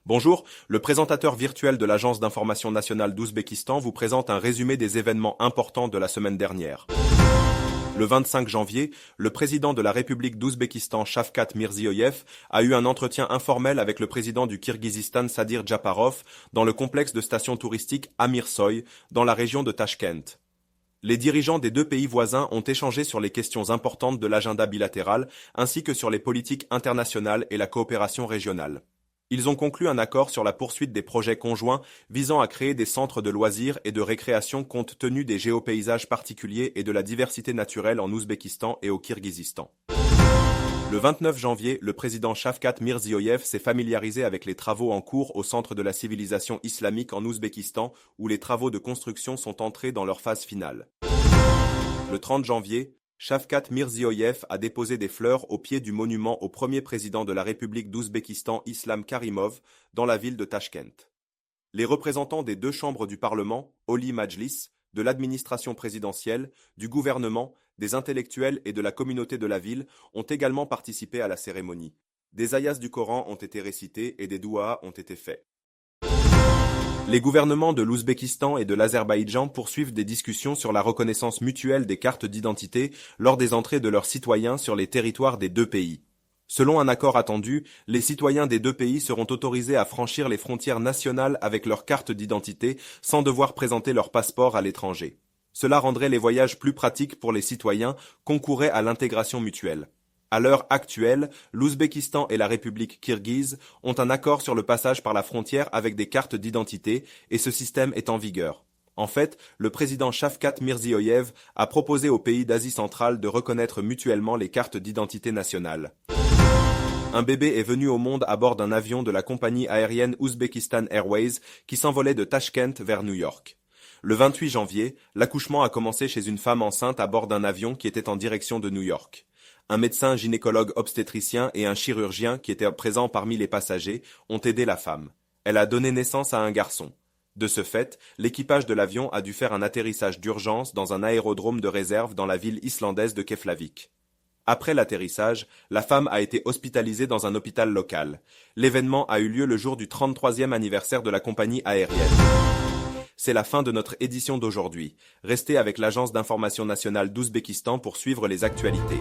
Bonjour, le présentateur virtuel de l'Agence d'information nationale d'Ouzbékistan vous présente un résumé des événements importants de la semaine dernière. Le 25 janvier, le président de la République d'Ouzbékistan, Shavkat Mirziyoyev, a eu un entretien informel avec le président du Kirghizistan, Sadir Japarov, dans le complexe de stations touristiques Amirsoy, dans la région de Tachkent. Les dirigeants des deux pays voisins ont échangé sur les questions importantes de l'agenda bilatéral, ainsi que sur les politiques internationales et la coopération régionale. Ils ont conclu un accord sur la poursuite des projets conjoints visant à créer des centres de loisirs et de récréation compte tenu des géopaysages particuliers et de la diversité naturelle en Ouzbékistan et au Kirghizistan. Le 29 janvier, le président Shavkat Mirziyoyev s'est familiarisé avec les travaux en cours au Centre de la civilisation islamique en Ouzbékistan, où les travaux de construction sont entrés dans leur phase finale. Le 30 janvier, Shavkat Mirziyoyev a déposé des fleurs au pied du monument au premier président de la République d'Ouzbékistan, Islam Karimov, dans la ville de Tachkent. Les représentants des deux chambres du Parlement, Oli Majlis, de l'administration présidentielle, du gouvernement, des intellectuels et de la communauté de la ville ont également participé à la cérémonie. Des ayats du Coran ont été récités et des douas ont été faits. Les gouvernements de l'Ouzbékistan et de l'Azerbaïdjan poursuivent des discussions sur la reconnaissance mutuelle des cartes d'identité lors des entrées de leurs citoyens sur les territoires des deux pays. Selon un accord attendu, les citoyens des deux pays seront autorisés à franchir les frontières nationales avec leur carte d'identité sans devoir présenter leur passeport à l'étranger. Cela rendrait les voyages plus pratiques pour les citoyens, concourrait à l'intégration mutuelle. À l'heure actuelle, l'Ouzbékistan et la République kirghize ont un accord sur le passage par la frontière avec des cartes d'identité et ce système est en vigueur. En fait, le président Shavkat Mirziyoyev a proposé aux pays d'Asie centrale de reconnaître mutuellement les cartes d'identité nationales. Un bébé est venu au monde à bord d'un avion de la compagnie aérienne Uzbekistan Airways qui s'envolait de Tachkent vers New York. Le 28 janvier, l'accouchement a commencé chez une femme enceinte à bord d'un avion qui était en direction de New York. Un médecin gynécologue obstétricien et un chirurgien qui étaient présents parmi les passagers ont aidé la femme. Elle a donné naissance à un garçon. De ce fait, l'équipage de l'avion a dû faire un atterrissage d'urgence dans un aérodrome de réserve dans la ville islandaise de Keflavik. Après l'atterrissage, la femme a été hospitalisée dans un hôpital local. L'événement a eu lieu le jour du 33e anniversaire de la compagnie aérienne. C'est la fin de notre édition d'aujourd'hui. Restez avec l'Agence d'information nationale d'Ouzbékistan pour suivre les actualités.